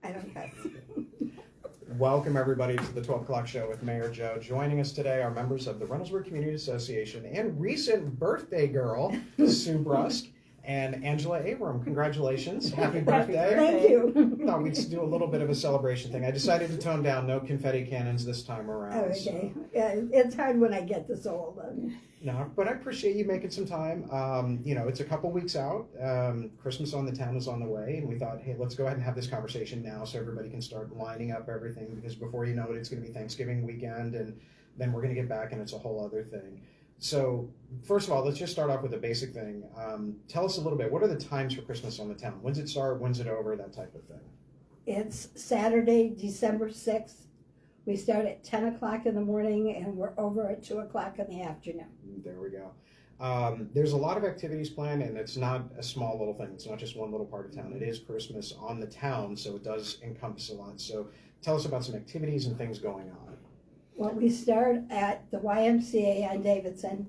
I don't cuss. Welcome everybody to the 12 o'clock show with Mayor Joe. Joining us today are members of the Reynoldsburg Community Association and recent birthday girl, Sue Brusk and Angela Abram. Congratulations. Happy birthday. Thank you. Thought we'd do a little bit of a celebration thing. I decided to tone down, no confetti cannons this time around. Okay. So. Yeah, it's hard when I get this old. No, but I appreciate you making some time. It's a couple weeks out. Christmas on the town is on the way, and we thought, hey, let's go ahead and have this conversation now so everybody can start lining up everything, because before you know it, it's going to be Thanksgiving weekend, and then we're going to get back, and it's a whole other thing. So, first of all, let's just start off with a basic thing. Tell us a little bit, what are the times for Christmas on the town? When's it start? When's it over? That type of thing. It's Saturday, December 6th. We start at 10 o'clock in the morning, and we're over at 2 o'clock in the afternoon. There we go. There's a lot of activities planned, and it's not a small little thing. It's not just one little part of town. It is Christmas on the town, so it does encompass a lot. So tell us about some activities and things going on. Well, we start at the YMCA on Davidson.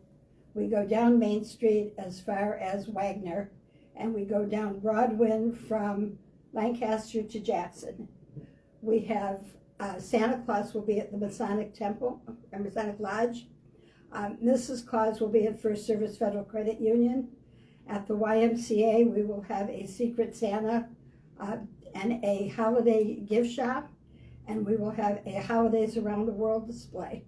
We go down Main Street as far as Wagner, and we go down Broadwind from Lancaster to Jackson. We have Santa Claus will be at the Masonic Temple, or Masonic Lodge. Mrs. Claus will be at First Service Federal Credit Union. At the YMCA, we will have a Secret Santa and a holiday gift shop, and we will have a Holidays Around the World display.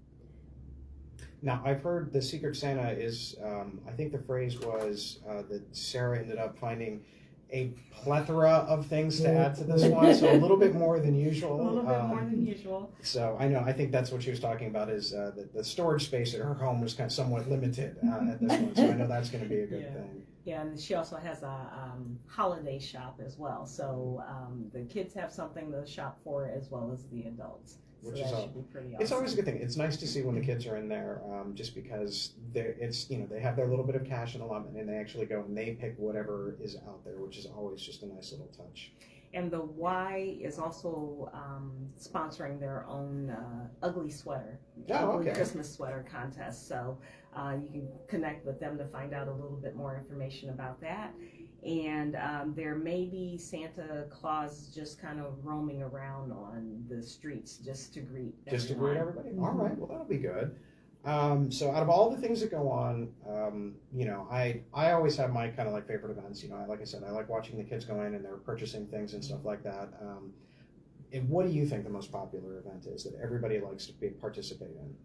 Now, I've heard the Secret Santa is, I think the phrase was that Sarah ended up finding a plethora of things to add to this one, so a little bit more than usual. A little bit more than usual. So I think that's what she was talking about, is the storage space at her home was kind of somewhat limited at this one, so I know that's going to be a good thing. Yeah, and she also has a holiday shop as well, so the kids have something to shop for as well as the adults. So Which is should be pretty awesome. It's always a good thing. It's nice to see when the kids are in there, just because they have their little bit of cash and allotment, and they actually go and they pick whatever is out there, which is always just a nice little touch. And the Y is also sponsoring their own ugly sweater, ugly Christmas sweater contest. So you can connect with them to find out a little bit more information about that. And there may be Santa Claus just kind of roaming around on the streets just to greet everyone. Just to greet everybody? All right, well, that'll be good. So out of all the things that go on, I always have my kind of like favorite events. Like I said, I like watching the kids go in and they're purchasing things and stuff like that. And what do you think the most popular event is that everybody likes to participate in?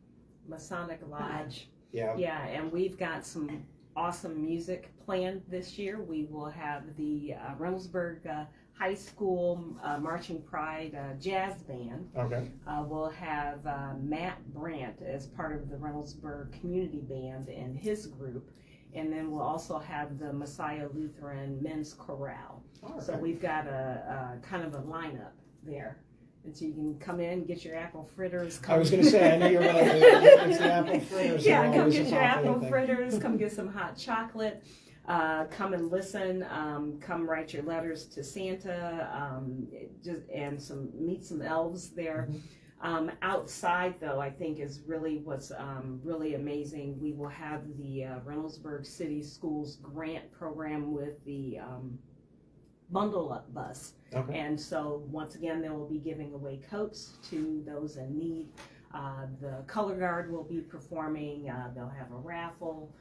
Masonic Lodge. Yeah. Yeah, and we've got some awesome music planned this year. We will have the Reynoldsburg High School Marching Pride Jazz Band. Okay. We'll have Matt Brandt as part of the Reynoldsburg Community Band and his group. And then we'll also have the Messiah Lutheran Men's Chorale. Right. So we've got a kind of a lineup there. And so you can come in, get your apple fritters. I was going to say, I know you're going to get the apple fritters. Yeah, come get your apple fritters, come get some hot chocolate, come and listen, come write your letters to Santa, meet some elves there. Mm-hmm. Outside, though, I think is really what's really amazing. We will have the Reynoldsburg City Schools grant program with the Bundle Up Bus. Okay. And so once again, they will be giving away coats to those in need. The color guard will be performing. They'll have a raffle.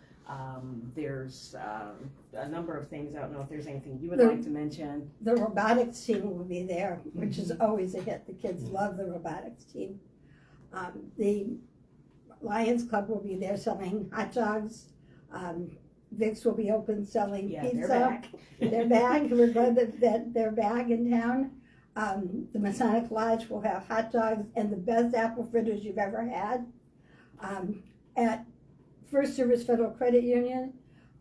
There's a number of things. I don't know if there's anything you would like to mention. The robotics team will be there, which is always a hit. The kids love the robotics team. The Lions Club will be there selling hot dogs. Vic's will be open selling pizza. They're back. We're glad that they're back in town. The Masonic Lodge will have hot dogs and the best apple fritters you've ever had. At First Service Federal Credit Union,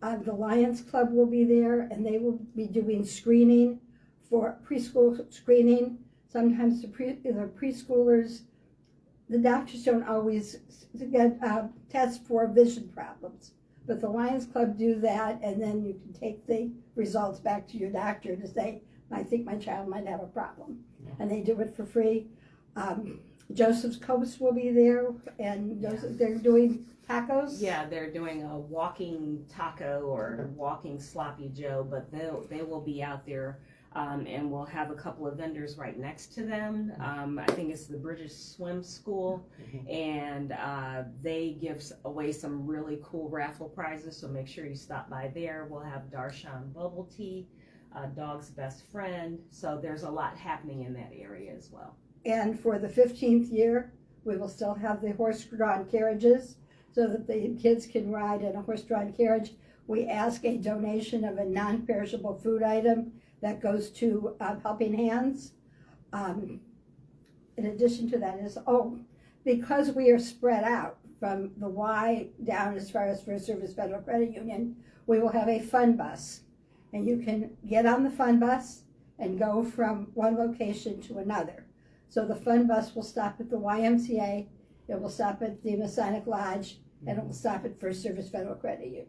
the Lions Club will be there, and they will be doing screening for preschool screening. Sometimes the preschoolers, the doctors don't always get tests for vision problems. But the Lions Club do that, and then you can take the results back to your doctor to say, I think my child might have a problem. And they do it for free. Joseph's Coast will be there, and they're doing tacos. Yeah, they're doing a walking taco or walking sloppy Joe, but they will be out there And we'll have a couple of vendors right next to them. I think it's the British Swim School, and they give away some really cool raffle prizes, so make sure you stop by there. We'll have Darshan Bubble Tea, Dog's Best Friend, so there's a lot happening in that area as well. And for the 15th year, we will still have the horse-drawn carriages so that the kids can ride in a horse-drawn carriage. We ask a donation of a non-perishable food item that goes to Helping Hands. In addition to that is, because we are spread out from the Y down as far as First Service Federal Credit Union, we will have a fun bus. And you can get on the fun bus and go from one location to another. So the fun bus will stop at the YMCA, it will stop at the Masonic Lodge, and it will stop at First Service Federal Credit Union.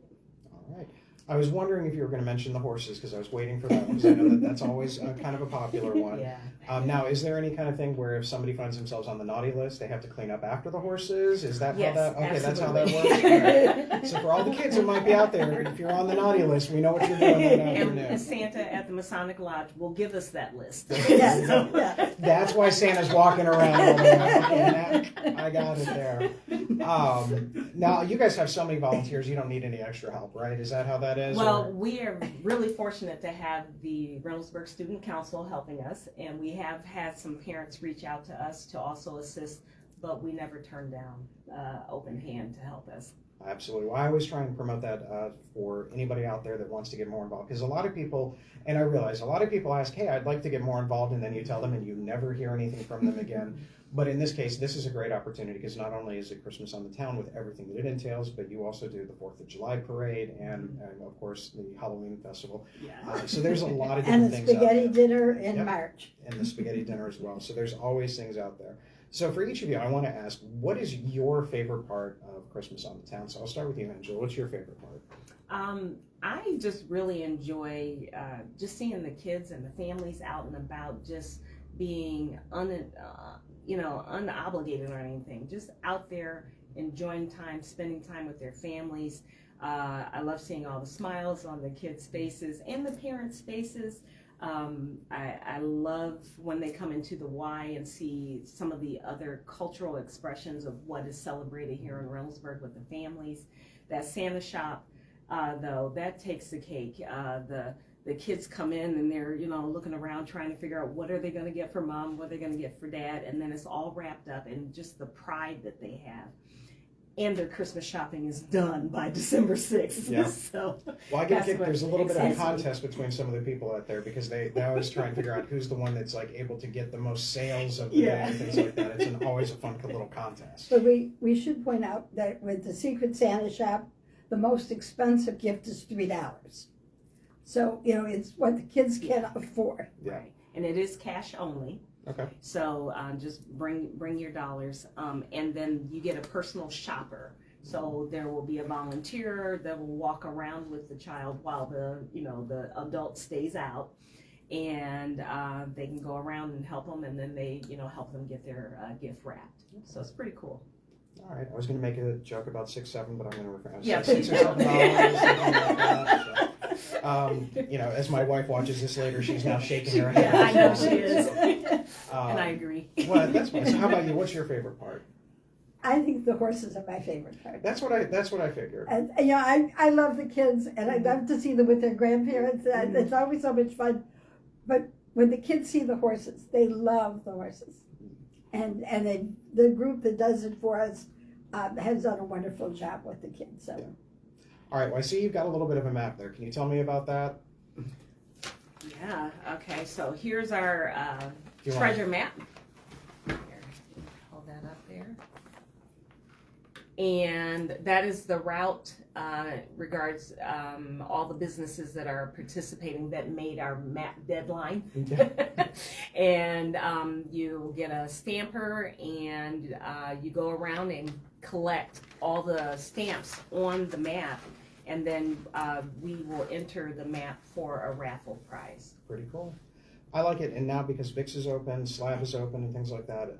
All right. I was wondering if you were going to mention the horses, because I was waiting for that, because I know that that's always kind of a popular one. Yeah. Now, is there any kind of thing where if somebody finds themselves on the naughty list, they have to clean up after the horses? Is that Yes, how that? Okay, that's how that absolutely. works. Right. So for all the kids that might be out there, if you're on the naughty list, we know what you're doing that afternoon. And Santa at the Masonic Lodge will give us that list. Yes, yes. That's why Santa's walking around. Okay, I got it there. Now, you guys have so many volunteers, you don't need any extra help, right? Is that how that is? Well, we are really fortunate to have the Reynoldsburg Student Council helping us, and we have had some parents reach out to us to also assist, but we never turn down open hand to help us. Absolutely. Well, I always try and promote that for anybody out there that wants to get more involved. Because a lot of people, and I realize a lot of people ask, hey, I'd like to get more involved, and then you tell them and you never hear anything from them again. But in this case, this is a great opportunity because not only is it Christmas on the Town with everything that it entails, but you also do the 4th of July parade and of course, the Halloween festival. Yeah. So there's a lot of different things And the spaghetti out there. dinner in March. And the spaghetti dinner as well. So there's always things out there. So for each of you, I want to ask, what is your favorite part of Christmas on the Town? So I'll start with you, Angela. What's your favorite part? I just really enjoy just seeing the kids and the families out and about, just being unobligated or anything, just out there enjoying time, spending time with their families. I love seeing all the smiles on the kids' faces and the parents' faces. I love when they come into the Y and see some of the other cultural expressions of what is celebrated here in Reynoldsburg with the families. That Santa shop, though, that takes the cake. The kids come in and they're, looking around trying to figure out what are they going to get for mom, what are they going to get for dad, and then it's all wrapped up in just the pride that they have. And their Christmas shopping is done by December 6th. Yeah. So, well, I get there's a little bit of a excites me. contest between some of the people out there because they always try and figure out who's the one that's like able to get the most sales of the day and things like that. It's always a fun little contest. But we should point out that with the Secret Santa shop, the most expensive gift is $3. So, it's what the kids can afford. Yeah. Right. And it is cash only. Okay. So just bring your dollars, and then you get a personal shopper. So there will be a volunteer that will walk around with the child while the adult stays out, and they can go around and help them, and then they help them get their gift wrapped. So it's pretty cool. All right. I was going to make a joke about 6, 7, but I'm going to refrain. Yeah, $6 or $7. Something like that, so. As my wife watches this later, she's now shaking her head. Yeah, I know she is, and I agree. Well, that's fine. So how about you? What's your favorite part? I think the horses are my favorite part. That's what I figured. And, I love the kids, and I love to see them with their grandparents. And it's always so much fun. But when the kids see the horses, they love the horses. And the group that does it for us has done a wonderful job with the kids. So. Yeah. All right, well, I see you've got a little bit of a map there. Can you tell me about that? Yeah, okay, so here's our treasure map. Here, hold that up there. And that is the route regards all the businesses that are participating that made our map deadline. And you get a stamper and you go around and collect all the stamps on the map. And then we will enter the map for a raffle prize. Pretty cool. I like it, and now because VIX is open, Slab is open, and things like that,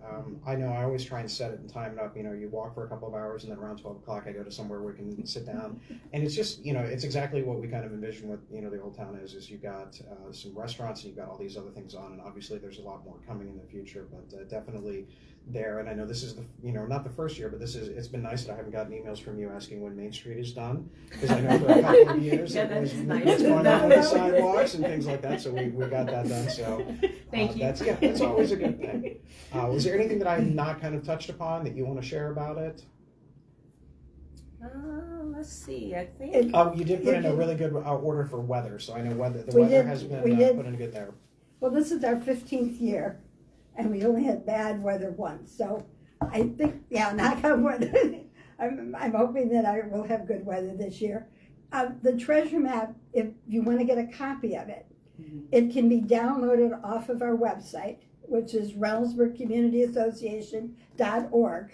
I know I always try and set it and time it up. You know, you walk for a couple of hours, and then around 12 o'clock, I go to somewhere where we can sit down. And it's just, you know, it's exactly what we kind of envision what, you know, the Old Town is you've got some restaurants, and you've got all these other things on, and obviously there's a lot more coming in the future, but definitely there. And I know this is the, you know, not the first year, but it's been nice that I haven't gotten emails from you asking when Main Street is done, because I know for a couple of years Yeah, it was that's nice. what's going on with the sidewalks and things like that, so we got that done. So Thank you. that's always a good thing. Was there anything that I had not kind of touched upon that you want to share about it? Let's see. I think. Oh, you did put in a really good order for weather, so I know the We weather did- has been we did. put in good there. Well, this is our 15th year, and we only had bad weather once. So I think, yeah, knock on wood. I'm hoping that I will have good weather this year. The treasure map, if you want to get a copy of it, it can be downloaded off of our website, which is reynoldsburgcommunityassociation.org.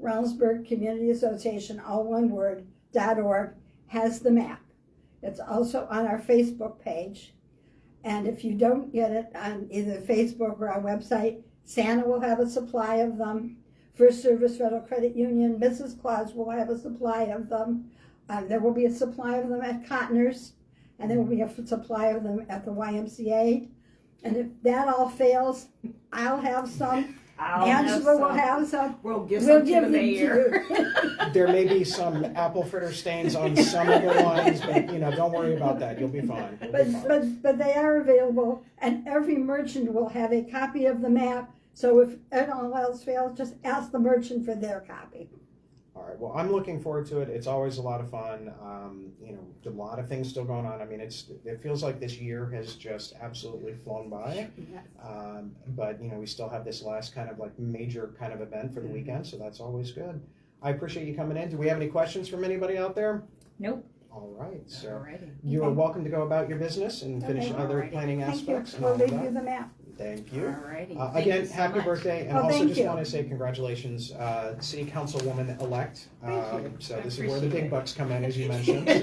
Reynoldsburg Community Association, all one word, .org, has the map. It's also on our Facebook page. And if you don't get it on either Facebook or our website, Santa will have a supply of them. First Service Federal Credit Union, Mrs. Claus will have a supply of them. There will be a supply of them at Cotner's, and there will be a supply of them at the YMCA. And if that all fails, I'll have some. Angela will have some. We'll give We'll some give to the them mayor. to you. There may be some apple fritter stains on some of the ones, but you know, don't worry about that. You'll be fine. You'll be fine. But they are available, and every merchant will have a copy of the map. So if all else fails, just ask the merchant for their copy. All right. Well, I'm looking forward to it. It's always a lot of fun. You know, a lot of things still going on. I mean, it feels like this year has just absolutely flown by. Yes. But you know, we still have this last kind of like major kind of event for the weekend, so that's always good. I appreciate you coming in. Do we have any questions from anybody out there? Nope. All right. So Alrighty. you are welcome to go about your business and finish Okay. other Alrighty. planning Thank you. aspects. And We'll all of leave you that. the map. Thank you. Alrighty. Thank Again, you so happy much. birthday, and Oh, also thank just you. want to say congratulations, City Councilwoman-elect. Thank you. So I this is where the appreciate big it. bucks come in, as you mentioned. So you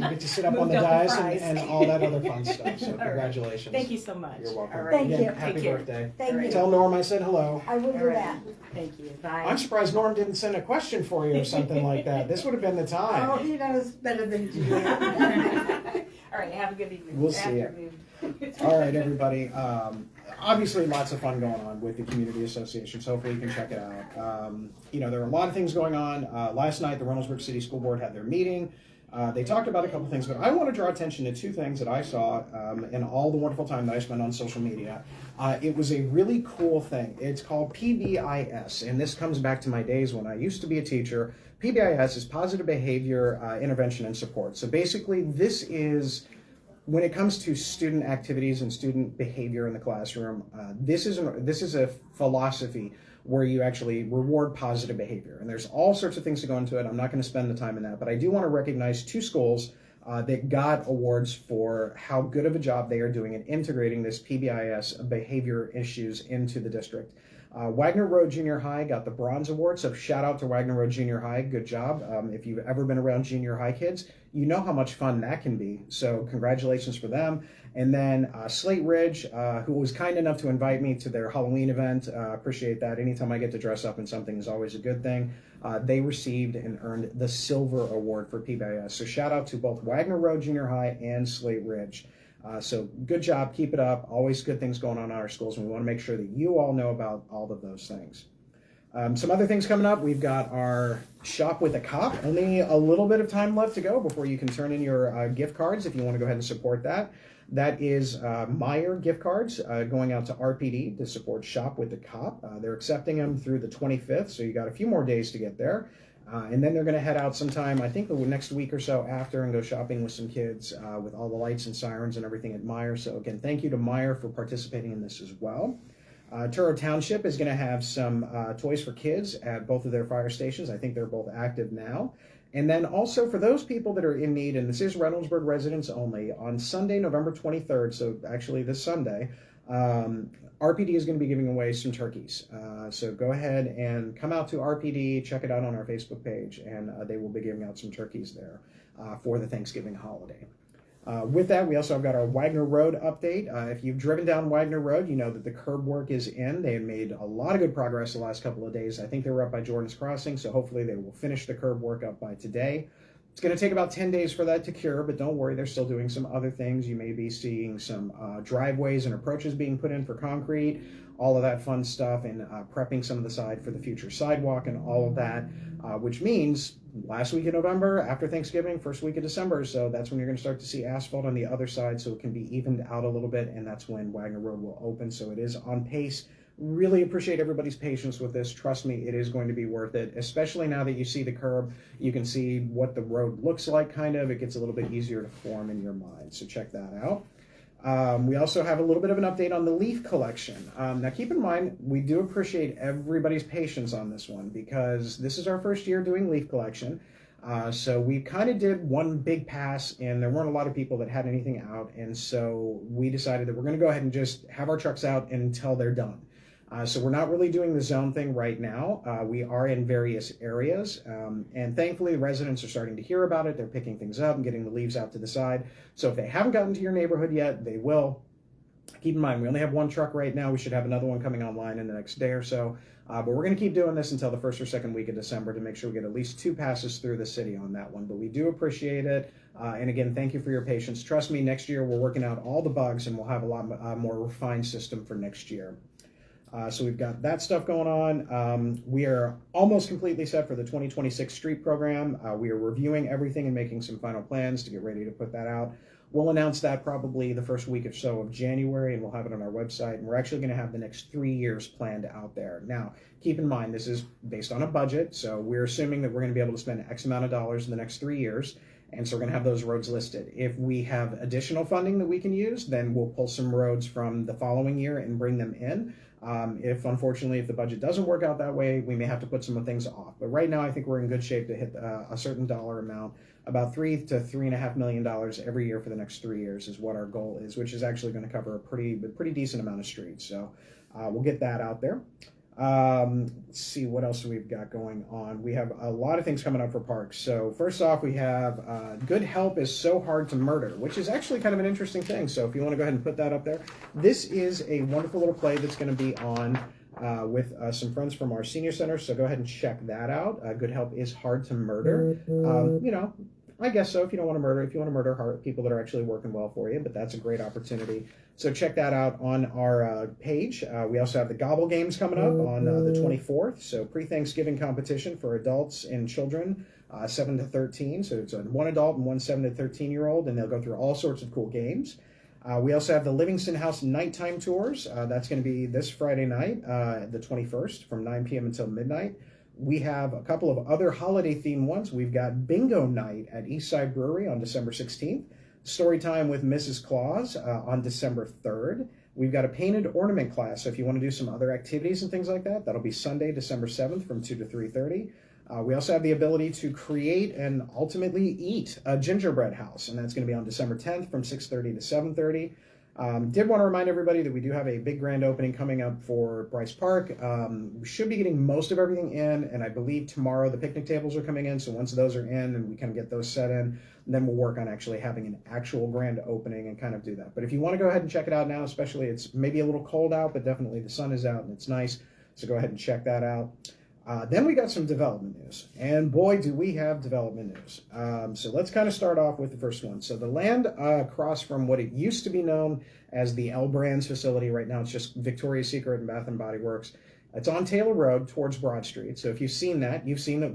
get to sit up on Moved the up the dais prize. and all that other fun stuff. So All right. congratulations. Thank you so much. You're welcome. All right. Thank Again, you. happy Take care. birthday. Thank All you. Tell Norm I said hello. I will do Alrighty. that. Thank you. Bye. I'm surprised Norm didn't send a question for you or something like that. This would have been the Oh, time. he knows better than you do. All right. Have a good evening. We'll see ya. Afternoon. All right, everybody. Obviously, lots of fun going on with the community associations. Hopefully, you can check it out. You know, there are a lot of things going on. Last night, the Reynoldsburg City School Board had their meeting. They talked about a couple things, but I want to draw attention to two things that I saw in all the wonderful time that I spent on social media. It was a really cool thing. It's called PBIS, and this comes back to my days when I used to be a teacher. PBIS is Positive Behavior Intervention and Support. So basically, this is when it comes to student activities and student behavior in the classroom, this is a philosophy where you actually reward positive behavior. And there's all sorts of things to go into it. I'm not going to spend the time in that, but I do want to recognize two schools that got awards for how good of a job they are doing in integrating this PBIS behavior issues into the district. Wagner Road Junior High got the Bronze Award, so shout out to Wagner Road Junior High, good job. If you've ever been around junior high kids, you know how much fun that can be, so congratulations for them. And then Slate Ridge, who was kind enough to invite me to their Halloween event, appreciate that. Anytime I get to dress up in something is always a good thing. They received and earned the Silver Award for PBIS, so shout out to both Wagner Road Junior High and Slate Ridge. So good job, keep it up. Always good things going on in our schools, and we want to make sure that you all know about all of those things. Some other things coming up. We've got our Shop with a Cop. Only a little bit of time left to go before you can turn in your gift cards if you want to go ahead and support that. That is Meyer gift cards going out to RPD to support Shop with a Cop. They're accepting them through the 25th, so you got a few more days to get there. And then they're going to head out sometime, I think the next week or so after, and go shopping with some kids with all the lights and sirens and everything at Meyer. So again, thank you to Meyer for participating in this as well. Truro Township is going to have some toys for kids at both of their fire stations. I think they're both active now. And then also for those people that are in need, and this is Reynoldsburg residents only, on Sunday, November 23rd, so actually this Sunday, RPD is going to be giving away some turkeys. So go ahead and come out to RPD, check it out on our Facebook page, and they will be giving out some turkeys there for the Thanksgiving holiday. With that, we also have got our Wagner Road update. If you've driven down Wagner Road, you know that the curb work is in. They have made a lot of good progress the last couple of days. I think they were up by Jordan's Crossing, so hopefully they will finish the curb work up by today. It's going to take about 10 days for that to cure, but don't worry, they're still doing some other things. You may be seeing some driveways and approaches being put in for concrete, all of that fun stuff, and prepping some of the side for the future sidewalk and all of that, which means last week of November, after Thanksgiving, first week of December, so that's when you're going to start to see asphalt on the other side, so it can be evened out a little bit, and that's when Wagner Road will open, so it is on pace. Really appreciate everybody's patience with this. Trust me, it is going to be worth it, especially now that you see the curb. You can see what the road looks like, kind of. It gets a little bit easier to form in your mind, so check that out. We also have a little bit of an update on the leaf collection. Now keep in mind, we do appreciate everybody's patience on this one because this is our first year doing leaf collection. So we kind of did one big pass and there weren't a lot of people that had anything out. And so we decided that we're going to go ahead and just have our trucks out until they're done. So we're not really doing the zone thing right now. We are in various areas, and thankfully the residents are starting to hear about it. They're picking things up and getting the leaves out to the side. So if they haven't gotten to your neighborhood yet, they will. Keep in mind, we only have one truck right now. We should have another one coming online in the next day or so. But we're going to keep doing this until the first or second week of December to make sure we get at least 2 passes through the city on that one. But we do appreciate it. And again, thank you for your patience. Trust me, next year we're working out all the bugs and we'll have a lot more refined system for next year. So we've got that stuff going on. We are almost completely set for the 2026 street program. We are reviewing everything and making some final plans to get ready to put that out. We'll announce that probably the first week or so of January, and we'll have it on our website. And we're actually going to have the next 3 years planned out there. Now, keep in mind, this is based on a budget, so we're assuming that we're going to be able to spend X amount of dollars in the next 3 years. And so we're going to have those roads listed. If we have additional funding that we can use, then we'll pull some roads from the following year and bring them in. Unfortunately, if the budget doesn't work out that way, we may have to put some things off. But right now, I think we're in good shape to hit a certain dollar amount. About $3 to $3.5 million every year for the next 3 years is what our goal is, which is actually going to cover a pretty decent amount of streets. So we'll get that out there. Let's see what else we've got going on. We have a lot of things coming up for parks. So first off, we have Good Help is So Hard to Murder, which is actually kind of an interesting thing. So if you want to go ahead and put that up there, this is a wonderful little play that's going to be on with some friends from our senior center. So go ahead and check that out. Good Help is Hard to Murder. You know, I guess so. If you don't want to murder, people that are actually working well for you, but that's a great opportunity. So check that out on our page. We also have the Gobble Games coming up on the 24th. So pre-Thanksgiving competition for adults and children, 7 to 13. So it's one adult and one 7 to 13-year-old, and they'll go through all sorts of cool games. We also have the Livingston House nighttime tours. That's going to be this Friday night, the 21st, from 9 p.m. until midnight. We have a couple of other holiday-themed ones. We've got Bingo Night at Eastside Brewery on December 16th. Story Time with Mrs. Claus on December 3rd. We've got a painted ornament class, so if you want to do some other activities and things like that, that'll be Sunday, December 7th from 2 to 3:30. We also have the ability to create and ultimately eat a gingerbread house, and that's going to be on December 10th from 6:30 to 7:30. Did want to remind everybody that we do have a big grand opening coming up for Bryce Park. We should be getting most of everything in, and I believe tomorrow the picnic tables are coming in, so once those are in and we kind of get those set in, then we'll work on actually having an actual grand opening and kind of do that. But if you want to go ahead and check it out now, especially it's maybe a little cold out, but definitely the sun is out and it's nice, so go ahead and check that out. Then we got some development news, and boy, do we have development news. So let's kind of start off with the first one. So the land across from what it used to be known as the L Brands facility, right now it's just Victoria's Secret and Bath & Body Works. It's on Taylor Road towards Broad Street. So if you've seen that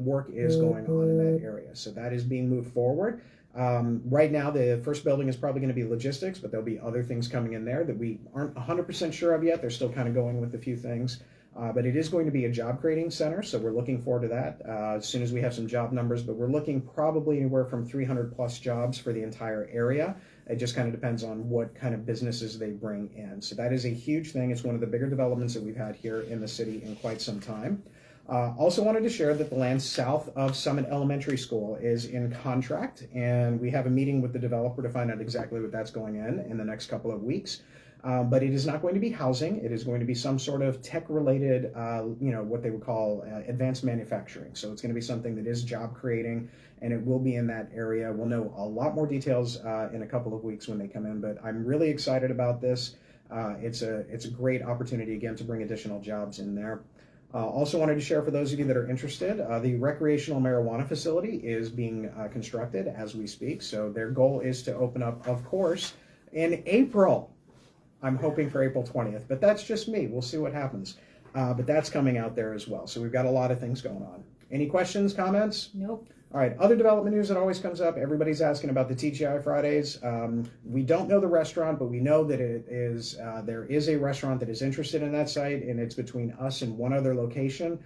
work is going on in that area. So that is being moved forward. Right now, the first building is probably going to be logistics, but there'll be other things coming in there that we aren't 100% sure of yet. They're still kind of going with a few things. But it is going to be a job creating center, so we're looking forward to that as soon as we have some job numbers. But we're looking probably anywhere from 300 plus jobs for the entire area. It just kind of depends on what kind of businesses they bring in. So that is a huge thing. It's one of the bigger developments that we've had here in the city in quite some time. Also wanted to share that the land south of Summit Elementary School is in contract, and we have a meeting with the developer to find out exactly what that's going in the next couple of weeks. But it is not going to be housing. It is going to be some sort of tech-related, what they would call advanced manufacturing. So it's going to be something that is job creating, and it will be in that area. We'll know a lot more details in a couple of weeks when they come in, but I'm really excited about this. It's a great opportunity, again, to bring additional jobs in there. Also wanted to share for those of you that are interested, the recreational marijuana facility is being constructed as we speak. So their goal is to open up, of course, in April. I'm hoping for April 20th, but that's just me. We'll see what happens. But that's coming out there as well. So we've got a lot of things going on. Any questions, comments? Nope. All right, other development news that always comes up. Everybody's asking about the TGI Fridays. We don't know the restaurant, but we know that it is there is a restaurant that is interested in that site, and it's between us and one other location.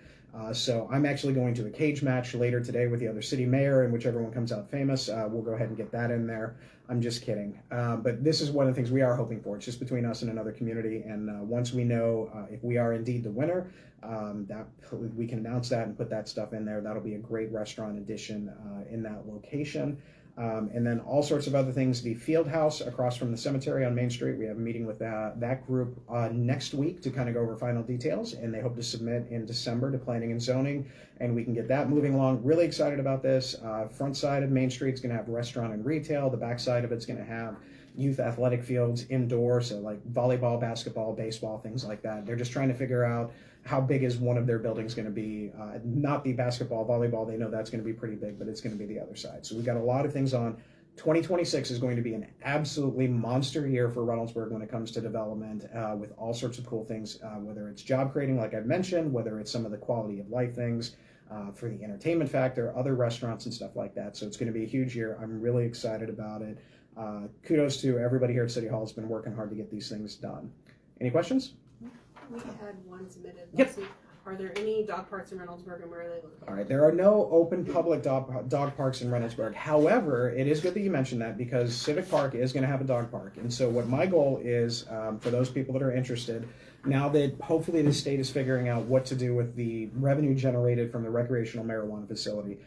So I'm actually going to a cage match later today with the other city mayor, and whichever one comes out famous, we'll go ahead and get that in there. I'm just kidding. But this is one of the things we are hoping for. It's just between us and another community. And once we know if we are indeed the winner, that we can announce that and put that stuff in there. That'll be a great restaurant addition in that location. And then all sorts of other things. The field house across from the cemetery on Main Street, we have a meeting with that group next week to kind of go over final details, and they hope to submit in December to planning and zoning, and we can get that moving along. Really excited about this. Front side of Main Street is going to have restaurant and retail. The back side of it's going to have youth athletic fields indoor, so like volleyball, basketball, baseball, things like that. They're just trying to figure out how big is one of their buildings going to be. Not the basketball, volleyball, they know that's going to be pretty big, but it's going to be the other side. So we've got a lot of things on. 2026 is going to be an absolutely monster year for Reynoldsburg when it comes to development, with all sorts of cool things, whether it's job creating, like I've mentioned, whether it's some of the quality of life things, for the entertainment factor, other restaurants and stuff like that. So it's going to be a huge year. I'm really excited about it. Kudos to everybody here at City Hall who's been working hard to get these things done. Any questions? We had one submitted Yep. last week. Are there any dog parks in Reynoldsburg, and where are they located? All right, there are no open public dog parks in Reynoldsburg. However, it is good that you mentioned that because Civic Park is going to have a dog park. And so what my goal is, for those people that are interested, now that hopefully the state is figuring out what to do with the revenue generated from the recreational marijuana facility,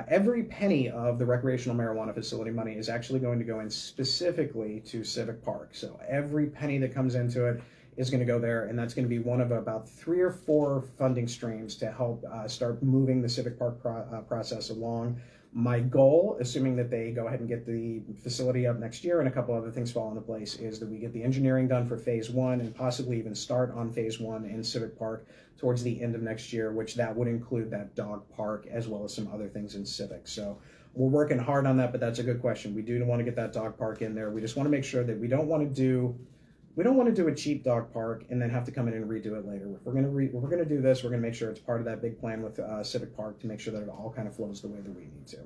every penny of the recreational marijuana facility money is actually going to go in specifically to Civic Park. So every penny that comes into it is going to go there, and that's going to be one of about 3 or 4 funding streams to help start moving the Civic Park process along. My goal, assuming that they go ahead and get the facility up next year and a couple other things fall into place, is that we get the engineering done for phase 1 and possibly even start on phase 1 in Civic Park towards the end of next year, which that would include that dog park as well as some other things in Civic. So we're working hard on that, but that's a good question. We do want to get that dog park in there. We just want to make sure that we don't want to do a cheap dog park and then have to come in and redo it later. If we're going to do this, we're going to make sure it's part of that big plan with Civic Park to make sure that it all kind of flows the way that we need to.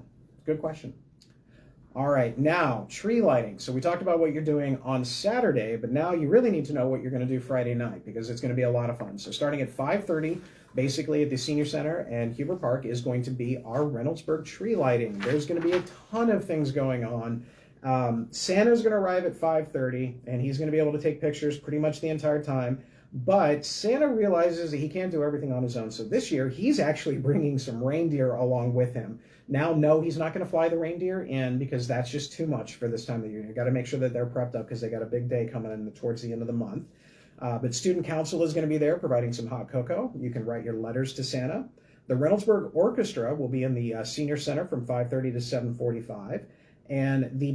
Good question. All right, now tree lighting. So we talked about what you're doing on Saturday, but now you really need to know what you're going to do Friday night because it's going to be a lot of fun. So starting at 5:30, basically at the Senior Center and Huber Park is going to be our Reynoldsburg tree lighting. There's going to be a ton of things going on. Santa's going to arrive at 5:30, and he's going to be able to take pictures pretty much the entire time. But Santa realizes that he can't do everything on his own. So this year, he's actually bringing some reindeer along with him. Now, no, he's not going to fly the reindeer in because that's just too much for this time of the year. You got to make sure that they're prepped up because they got a big day coming in towards the end of the month. But Student Council is going to be there providing some hot cocoa. You can write your letters to Santa. The Reynoldsburg Orchestra will be in the Senior Center from 5:30 to 7:45. And the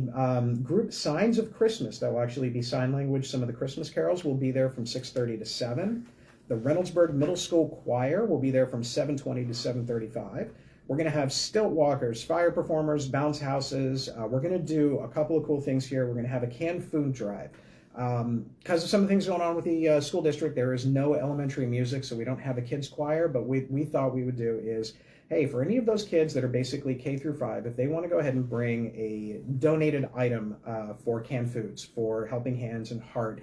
group Signs of Christmas, that will actually be sign language, some of the Christmas carols, will be there from 6:30 to 7. The Reynoldsburg Middle School Choir will be there from 7:20 to 7:35. We're going to have stilt walkers, fire performers, bounce houses. We're going to do a couple of cool things here. We're going to have a canned food drive. Because of some of the things going on with the school district, there is no elementary music, so we don't have a kids choir, but we thought we would do is, hey, for any of those kids that are basically K through 5, if they want to go ahead and bring a donated item for canned foods, for Helping Hands and Heart,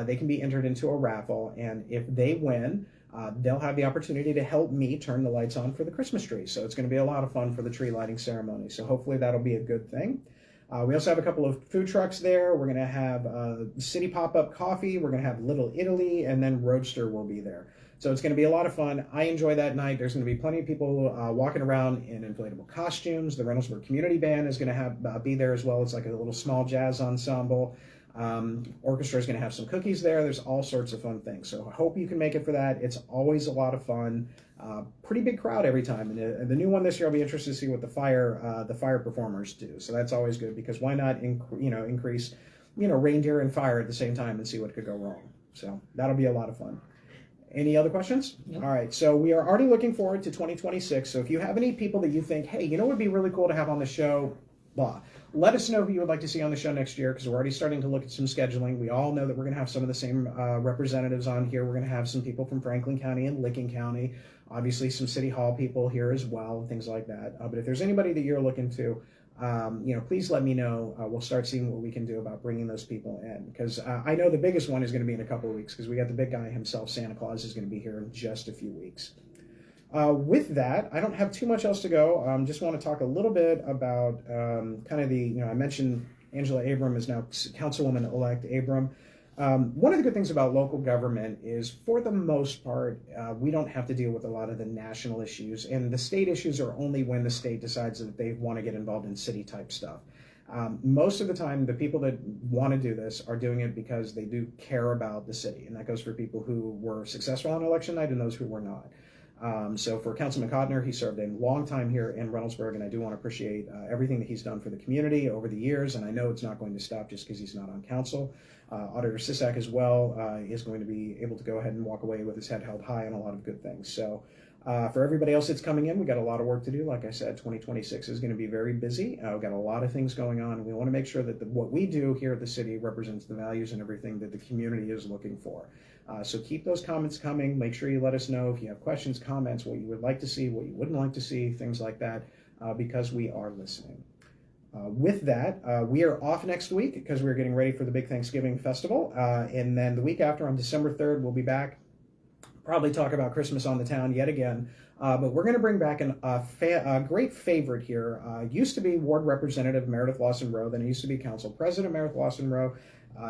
they can be entered into a raffle, and if they win, they'll have the opportunity to help me turn the lights on for the Christmas tree. So it's going to be a lot of fun for the tree lighting ceremony. So hopefully that'll be a good thing. We also have a couple of food trucks there. We're going to have City Pop-Up Coffee. We're going to have Little Italy, and then Roadster will be there. So it's going to be a lot of fun. I enjoy that night. There's going to be plenty of people walking around in inflatable costumes. The Reynoldsburg Community Band is going to be there as well. It's like a little small jazz ensemble. Orchestra is going to have some cookies there. There's all sorts of fun things. So I hope you can make it for that. It's always a lot of fun. Pretty big crowd every time. And the new one this year, I'll be interested to see what the fire performers do. So that's always good, because why not increase reindeer and fire at the same time and see what could go wrong. So that'll be a lot of fun. Any other questions? Nope. All right, so we are already looking forward to 2026. So if you have any people that you think, hey, what would be really cool to have on the show, blah, let us know who you would like to see on the show next year, because we're already starting to look at some scheduling. We all know that we're going to have some of the same representatives on here. We're going to have some people from Franklin County and Licking County, obviously some City Hall people here as well, things like that. But if there's anybody that you're looking to, please let me know. We'll start seeing what we can do about bringing those people in, because I know the biggest one is going to be in a couple of weeks, because we got the big guy himself, Santa Claus, is going to be here in just a few weeks. With that, I don't have too much else to go. Just want to talk a little bit about kind of I mentioned Angela Abram is now Councilwoman-elect Abram. One of the good things about local government is, for the most part, we don't have to deal with a lot of the national issues, and the state issues are only when the state decides that they want to get involved in city-type stuff. Most of the time, the people that want to do this are doing it because they do care about the city, and that goes for people who were successful on election night and those who were not. So for Councilman Cotner, he served a long time here in Reynoldsburg, and I do want to appreciate everything that he's done for the community over the years, and I know it's not going to stop just because he's not on council. Auditor Sisak as well is going to be able to go ahead and walk away with his head held high on a lot of good things. So for everybody else that's coming in, we got a lot of work to do. Like I said, 2026 is going to be very busy. We've got a lot of things going on, and we want to make sure that what we do here at the city represents the values and everything that the community is looking for. So keep those comments coming. Make sure you let us know if you have questions, comments, what you would like to see, what you wouldn't like to see, things like that, because we are listening. With that, we are off next week because we're getting ready for the big Thanksgiving festival. And then the week after, on December 3rd, we'll be back. Probably talk about Christmas on the town yet again. But we're going to bring back a great favorite here. Used to be Ward Representative Meredith Lawson Rowe. Then it used to be Council President Meredith Lawson Rowe.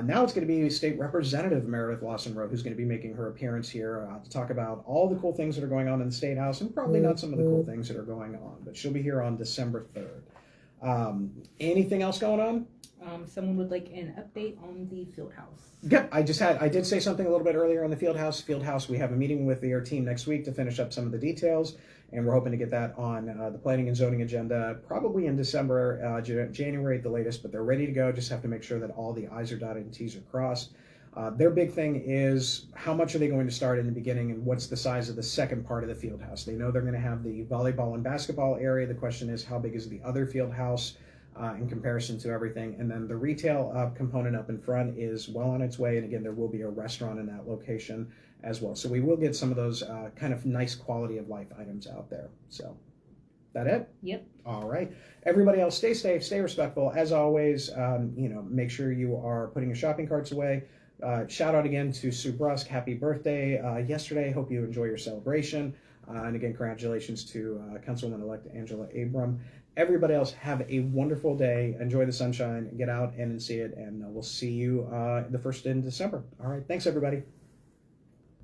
Now it's going to be State Representative Meredith Lawson Rowe, who's going to be making her appearance here to talk about all the cool things that are going on in the State House, and probably not some of the cool things that are going on. But she'll be here on December 3rd. Anything else going on? Someone would like an update on the field house. Yep, I did say something a little bit earlier on the field house. Field house, we have a meeting with their team next week to finish up some of the details, and we're hoping to get that on the planning and zoning agenda probably in December, January at the latest, but they're ready to go. Just have to make sure that all the I's are dotted and T's are crossed. Their big thing is how much are they going to start in the beginning, and what's the size of the second part of the field house. They know they're going to have the volleyball and basketball area. The question is, how big is the other field house in comparison to everything? And then the retail component up in front is well on its way, and again, there will be a restaurant in that location as well. So we will get some of those kind of nice quality of life items out there. So that it? Yep. All right. Everybody else, stay safe, stay respectful. As always, make sure you are putting your shopping carts away. Shout out again to Sue Brusk. Happy birthday yesterday. Hope you enjoy your celebration. And again, congratulations to Councilwoman-elect Angela Abram. Everybody else, have a wonderful day. Enjoy the sunshine. Get out and see it. And we'll see you the 1st in December. All right. Thanks, everybody.